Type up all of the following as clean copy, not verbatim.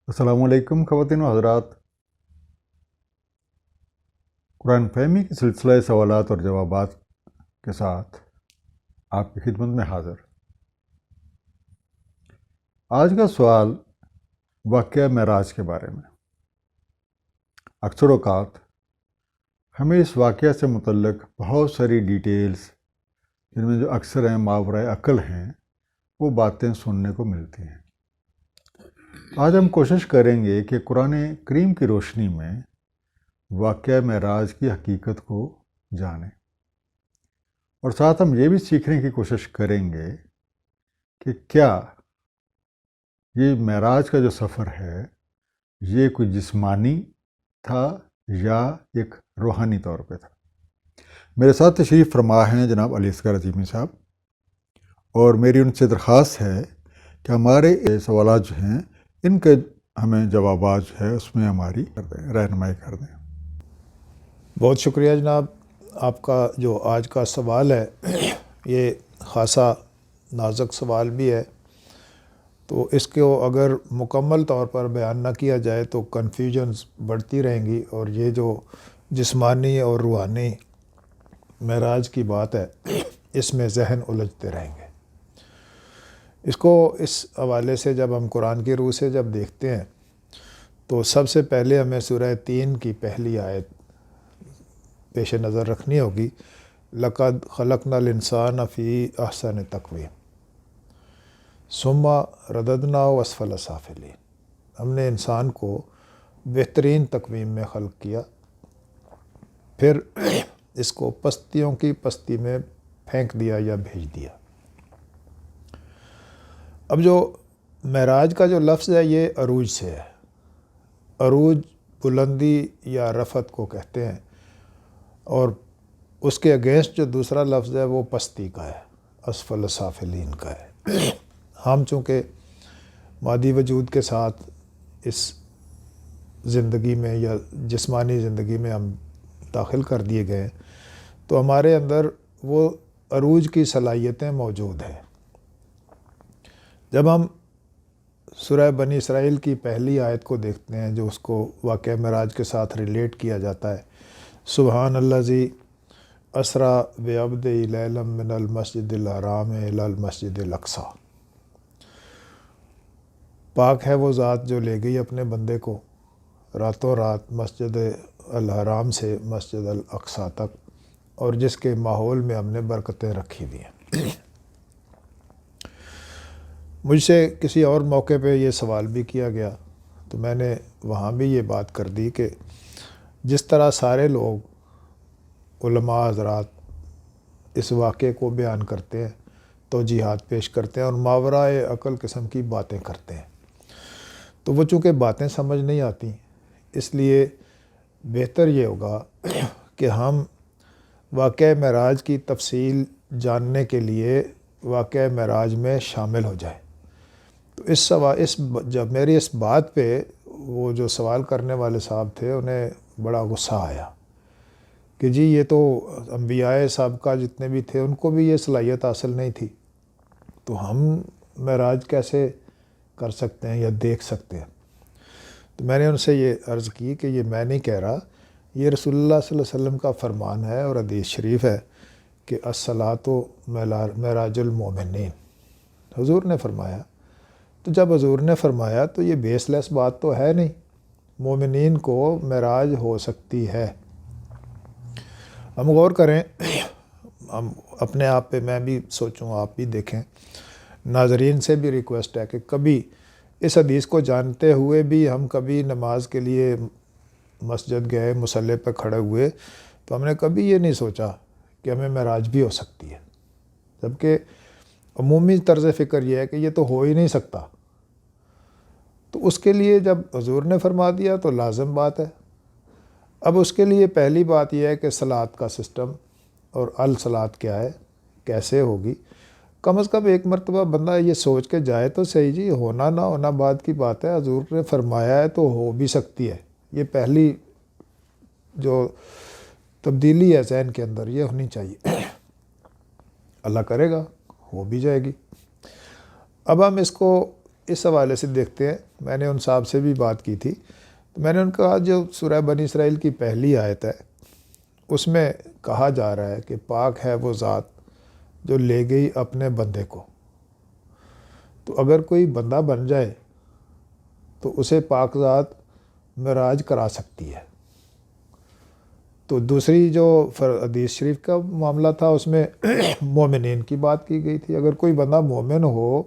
السلام علیکم خواتین و حضرات، قرآن فہمی کے سلسلہ سوالات اور جوابات کے ساتھ آپ کی خدمت میں حاضر۔ آج کا سوال واقعہ معراج کے بارے میں۔ اکثر اوقات ہمیں اس واقعہ سے متعلق بہت ساری ڈیٹیلز، جن میں جو اکثر ہیں ماورائے عقل ہیں، وہ باتیں سننے کو ملتی ہیں۔ آج ہم کوشش کریں گے کہ قرآن کریم کی روشنی میں واقعہ معراج کی حقیقت کو جانیں، اور ساتھ ہم یہ بھی سیکھنے کی کوشش کریں گے کہ کیا یہ معراج کا جو سفر ہے یہ کوئی جسمانی تھا یا ایک روحانی طور پہ تھا۔ میرے ساتھ تشریف فرما ہیں جناب علی اصغر عظیمی صاحب، اور میری ان سے درخواست ہے کہ ہمارے سوالات جو ہیں ان کے ہمیں جوابات جو ہے اس میں ہماری رہنمائی کر دیں۔ بہت شکریہ جناب، آپ کا جو آج کا سوال ہے یہ خاصا نازک سوال بھی ہے، تو اس کو اگر مکمل طور پر بیان نہ کیا جائے تو کنفیوژنز بڑھتی رہیں گی، اور یہ جو جسمانی اور روحانی معراج کی بات ہے اس میں ذہن الجھتے رہیں گے۔ اس کو اس حوالے سے جب ہم قرآن کی روح سے جب دیکھتے ہیں تو سب سے پہلے ہمیں سورہ 3 کی پہلی آیت پیش نظر رکھنی ہوگی۔ لقد خلقنا الانسان فی احسن تقویم ثم رددناہ اسفل سافلین۔ ہم نے انسان کو بہترین تقویم میں خلق کیا، پھر اس کو پستیوں کی پستی میں پھینک دیا یا بھیج دیا۔ اب جو معراج کا جو لفظ ہے یہ عروج سے ہے۔ عروج بلندی یا رفعت کو کہتے ہیں، اور اس کے اگینسٹ جو دوسرا لفظ ہے وہ پستی کا ہے، اسفل سافلین کا ہے۔ ہم چونکہ مادی وجود کے ساتھ اس زندگی میں یا جسمانی زندگی میں ہم داخل کر دیے گئے، تو ہمارے اندر وہ عروج کی صلاحیتیں موجود ہیں۔ جب ہم سورہ بنی اسرائیل کی پہلی آیت کو دیکھتے ہیں جو اس کو واقعہ معراج کے ساتھ ریلیٹ کیا جاتا ہے، سبحان الذی اسریٰ بعبدہ لیلا من المسجد الحرام الی المسجد الاقصیٰ۔ پاک ہے وہ ذات جو لے گئی اپنے بندے کو راتوں رات مسجد الحرام سے مسجد الاقصیٰ تک، اور جس کے ماحول میں ہم نے برکتیں رکھی ہوئی ہیں۔ مجھ سے کسی اور موقع پہ یہ سوال بھی کیا گیا، تو میں نے وہاں بھی یہ بات کر دی کہ جس طرح سارے لوگ علماء حضرات اس واقعے کو بیان کرتے ہیں، توجیحات پیش کرتے ہیں اور ماورائے عقل قسم کی باتیں کرتے ہیں، تو وہ چونکہ باتیں سمجھ نہیں آتی، اس لیے بہتر یہ ہوگا کہ ہم واقعہ معراج کی تفصیل جاننے کے لیے واقعہ معراج میں شامل ہو جائیں۔ تو جب میری اس بات پہ وہ جو سوال کرنے والے صاحب تھے انہیں بڑا غصہ آیا کہ جی یہ تو انبیاء سابقہ جتنے بھی تھے ان کو بھی یہ صلاحیت حاصل نہیں تھی، تو ہم معراج کیسے کر سکتے ہیں یا دیکھ سکتے ہیں؟ تو میں نے ان سے یہ عرض کی کہ یہ میں نہیں کہہ رہا، یہ رسول اللہ صلی اللہ علیہ وسلم کا فرمان ہے اور حدیث شریف ہے کہ الصلاۃ معراج المومنین، حضور نے فرمایا۔ تو جب حضور نے فرمایا تو یہ بیس لیس بات تو ہے نہیں، مومنین کو معراج ہو سکتی ہے۔ ہم غور کریں، ہم اپنے آپ پہ، میں بھی سوچوں آپ بھی دیکھیں، ناظرین سے بھی ریکویسٹ ہے کہ کبھی اس حدیث کو جانتے ہوئے بھی ہم کبھی نماز کے لیے مسجد گئے، مصلی پہ کھڑے ہوئے، تو ہم نے کبھی یہ نہیں سوچا کہ ہمیں معراج بھی ہو سکتی ہے، جبکہ عمومی طرز فکر یہ ہے کہ یہ تو ہو ہی نہیں سکتا۔ تو اس کے لیے جب حضور نے فرما دیا تو لازم بات ہے۔ اب اس کے لیے پہلی بات یہ ہے کہ صلاۃ کا سسٹم اور الصلاۃ کیا ہے، کیسے ہوگی۔ کم از کم ایک مرتبہ بندہ یہ سوچ کے جائے تو صحیح، جی ہونا نہ ہونا بعد کی بات ہے، حضور نے فرمایا ہے تو ہو بھی سکتی ہے۔ یہ پہلی جو تبدیلی ہے ذہن کے اندر یہ ہونی چاہیے، اللہ کرے گا ہو بھی جائے گی۔ اب ہم اس کو اس حوالے سے دیکھتے ہیں، میں نے ان صاحب سے بھی بات کی تھی، تو میں نے ان کو کہا جو سورہ بنی اسرائیل کی پہلی آیت ہے اس میں کہا جا رہا ہے کہ پاک ہے وہ ذات جو لے گئی اپنے بندے کو، تو اگر کوئی بندہ بن جائے تو اسے پاک ذات معراج کرا سکتی ہے۔ تو دوسری جو حدیث شریف کا معاملہ تھا اس میں مومنین کی بات کی گئی تھی، اگر کوئی بندہ مومن ہو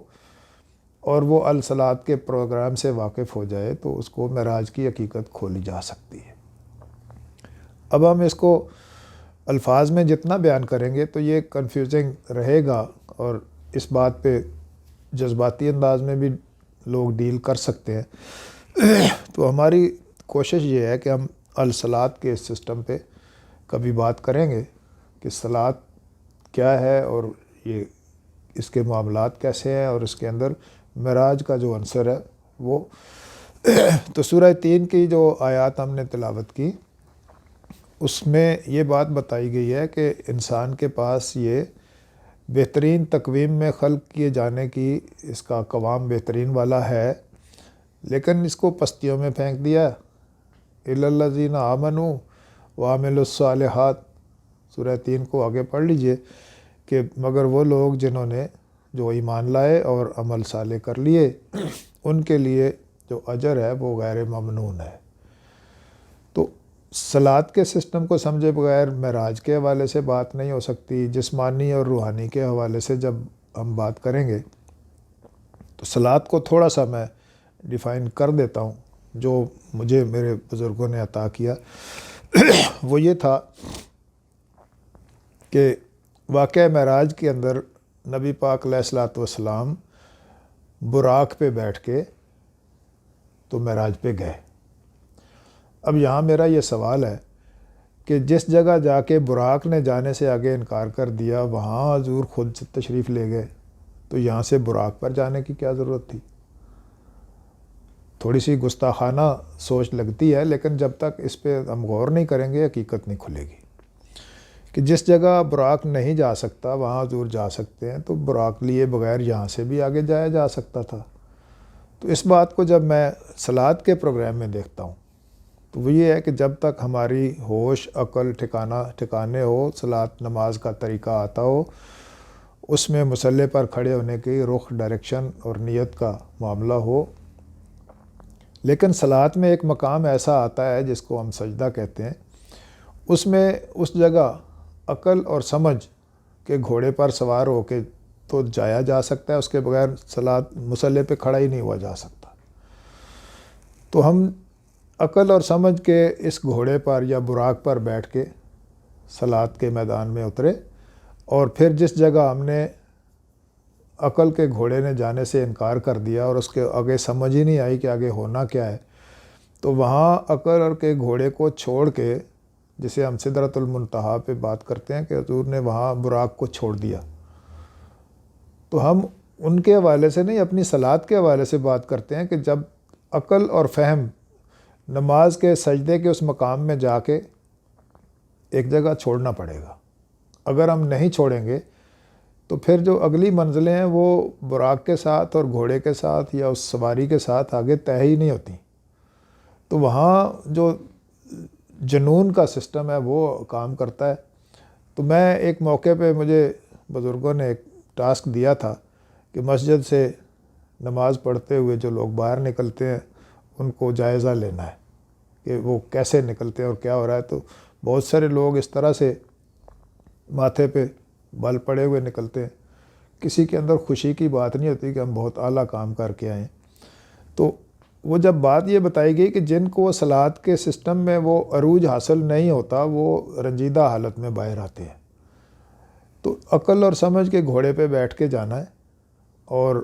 اور وہ الصلاۃ کے پروگرام سے واقف ہو جائے تو اس کو معراج کی حقیقت کھولی جا سکتی ہے۔ اب ہم اس کو الفاظ میں جتنا بیان کریں گے تو یہ کنفیوزنگ رہے گا، اور اس بات پہ جذباتی انداز میں بھی لوگ ڈیل کر سکتے ہیں۔ تو ہماری کوشش یہ ہے کہ ہم الصلاۃ کے اس سسٹم پہ کبھی بات کریں گے کہ صلاۃ کیا ہے اور یہ اس کے معاملات کیسے ہیں، اور اس کے اندر معراج کا جو عنصر ہے وہ تو سورہ 3 کی جو آیات ہم نے تلاوت کی اس میں یہ بات بتائی گئی ہے کہ انسان کے پاس یہ بہترین تقویم میں خلق کیے جانے کی اس کا قوام بہترین والا ہے، لیکن اس کو پستیوں میں پھینک دیا۔ اِلَّا الَّذِينَ آمَنُوا وَعَمِلُوا الصَّالِحَاتِ، سورہ 3 کو آگے پڑھ لیجئے کہ مگر وہ لوگ جنہوں نے جو ایمان لائے اور عمل صالح کر لیے ان کے لیے جو اجر ہے وہ غیر ممنون ہے۔ تو صلاۃ کے سسٹم کو سمجھے بغیر معراج کے حوالے سے بات نہیں ہو سکتی۔ جسمانی اور روحانی کے حوالے سے جب ہم بات کریں گے تو صلاۃ کو تھوڑا سا میں ڈیفائن کر دیتا ہوں جو مجھے میرے بزرگوں نے عطا کیا۔ وہ یہ تھا کہ واقعہ معراج کے اندر نبی پاک علیہ الصلوۃ والسلام براق پہ بیٹھ کے تو معراج پہ گئے۔ اب یہاں میرا یہ سوال ہے کہ جس جگہ جا کے براق نے جانے سے آگے انکار کر دیا وہاں حضور خود سے تشریف لے گئے، تو یہاں سے براق پر جانے کی کیا ضرورت تھی؟ تھوڑی سی گستاخانہ سوچ لگتی ہے، لیکن جب تک اس پہ ہم غور نہیں کریں گے حقیقت نہیں کھلے گی کہ جس جگہ براق نہیں جا سکتا وہاں حضور جا سکتے ہیں، تو براق لیے بغیر یہاں سے بھی آگے جایا جا سکتا تھا۔ تو اس بات کو جب میں صلاۃ کے پروگرام میں دیکھتا ہوں تو وہ یہ ہے کہ جب تک ہماری ہوش عقل ٹھکانے ہو، صلاۃ نماز کا طریقہ آتا ہو، اس میں مصلی پر کھڑے ہونے کی رخ ڈائریکشن اور نیت کا معاملہ ہو، لیکن صلاۃ میں ایک مقام ایسا آتا ہے جس کو ہم سجدہ کہتے ہیں، اس میں اس جگہ عقل اور سمجھ کے گھوڑے پر سوار ہو کے تو جایا جا سکتا ہے، اس کے بغیر صلاۃ مصلی پہ کھڑا ہی نہیں ہوا جا سکتا۔ تو ہم عقل اور سمجھ کے اس گھوڑے پر یا براق پر بیٹھ کے صلاۃ کے میدان میں اترے، اور پھر جس جگہ ہم نے عقل کے گھوڑے نے جانے سے انکار کر دیا اور اس کے آگے سمجھ ہی نہیں آئی کہ آگے ہونا کیا ہے، تو وہاں عقل اور کے گھوڑے کو چھوڑ کے، جسے ہم سدرۃ المنتہا پہ بات کرتے ہیں کہ حضور نے وہاں براق کو چھوڑ دیا، تو ہم ان کے حوالے سے نہیں اپنی صلاۃ کے حوالے سے بات کرتے ہیں کہ جب عقل اور فہم نماز کے سجدے کے اس مقام میں جا کے ایک جگہ چھوڑنا پڑے گا۔ اگر ہم نہیں چھوڑیں گے تو پھر جو اگلی منزلیں ہیں وہ براق کے ساتھ اور گھوڑے کے ساتھ یا اس سواری کے ساتھ آگے طے ہی نہیں ہوتی۔ تو وہاں جو جنون کا سسٹم ہے وہ کام کرتا ہے۔ تو میں ایک موقع پہ مجھے بزرگوں نے ایک ٹاسک دیا تھا کہ مسجد سے نماز پڑھتے ہوئے جو لوگ باہر نکلتے ہیں ان کو جائزہ لینا ہے کہ وہ کیسے نکلتے ہیں اور کیا ہو رہا ہے۔ تو بہت سارے لوگ اس طرح سے ماتھے پہ بل پڑے ہوئے نکلتے ہیں، کسی کے اندر خوشی کی بات نہیں ہوتی کہ ہم بہت اعلیٰ کام کر کے آئیں۔ تو وہ جب بات یہ بتائی گئی کہ جن کو صلاۃ کے سسٹم میں وہ عروج حاصل نہیں ہوتا وہ رنجیدہ حالت میں باہر آتے ہیں، تو عقل اور سمجھ کے گھوڑے پہ بیٹھ کے جانا ہے، اور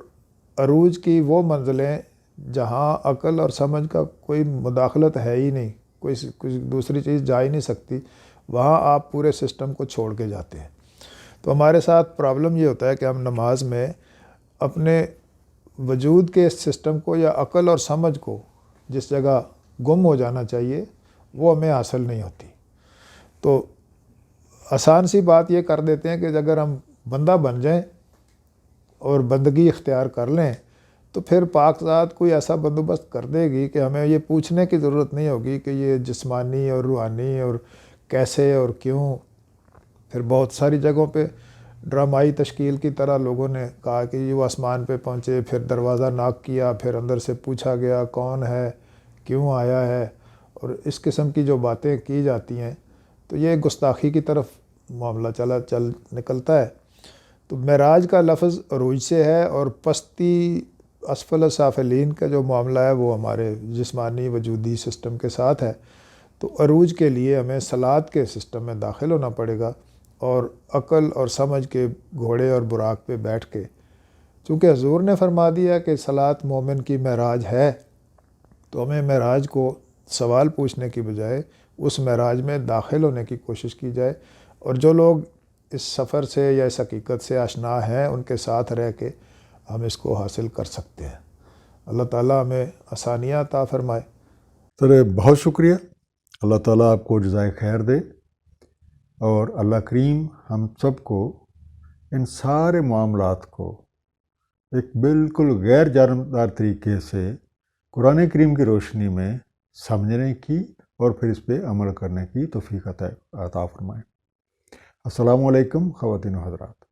عروج کی وہ منزلیں جہاں عقل اور سمجھ کا کوئی مداخلت ہے ہی نہیں، کوئی دوسری چیز جا ہی نہیں سکتی، وہاں آپ پورے سسٹم کو چھوڑ کے جاتے ہیں۔ تو ہمارے ساتھ پرابلم یہ ہوتا ہے کہ ہم نماز میں اپنے وجود کے سسٹم کو یا عقل اور سمجھ کو جس جگہ گم ہو جانا چاہیے وہ ہمیں حاصل نہیں ہوتی۔ تو آسان سی بات یہ کر دیتے ہیں کہ اگر ہم بندہ بن جائیں اور بندگی اختیار کر لیں تو پھر پاک ذات کوئی ایسا بندوبست کر دے گی کہ ہمیں یہ پوچھنے کی ضرورت نہیں ہوگی کہ یہ جسمانی اور روحانی اور کیسے اور کیوں. پھر بہت ساری جگہوں پہ ڈرامائی تشکیل کی طرح لوگوں نے کہا کہ یہ وہ آسمان پہ پہنچے، پھر دروازہ ناک کیا، پھر اندر سے پوچھا گیا کون ہے، کیوں آیا ہے، اور اس قسم کی جو باتیں کی جاتی ہیں تو یہ گستاخی کی طرف معاملہ چل نکلتا ہے. تو معراج کا لفظ عروج سے ہے، اور پستی اسفل سافلین کا جو معاملہ ہے وہ ہمارے جسمانی وجودی سسٹم کے ساتھ ہے. تو عروج کے لیے ہمیں صلات کے سسٹم میں داخل ہونا پڑے گا، اور عقل اور سمجھ کے گھوڑے اور براق پہ بیٹھ کے، چونکہ حضور نے فرما دیا کہ صلات مومن کی معراج ہے، تو ہمیں معراج کو سوال پوچھنے کی بجائے اس معراج میں داخل ہونے کی کوشش کی جائے. اور جو لوگ اس سفر سے یا اس حقیقت سے آشنا ہیں ان کے ساتھ رہ کے ہم اس کو حاصل کر سکتے ہیں. اللہ تعالیٰ ہمیں آسانیاں عطا فرمائے. سر بہت شکریہ. اللہ تعالیٰ آپ کو جزائے خیر دے، اور اللہ کریم ہم سب کو ان سارے معاملات کو ایک بالکل غیر جانبدار طریقے سے قرآن کریم کی روشنی میں سمجھنے کی اور پھر اس پہ عمل کرنے کی توفیق عطا فرمائے. السلام علیکم خواتین و حضرات.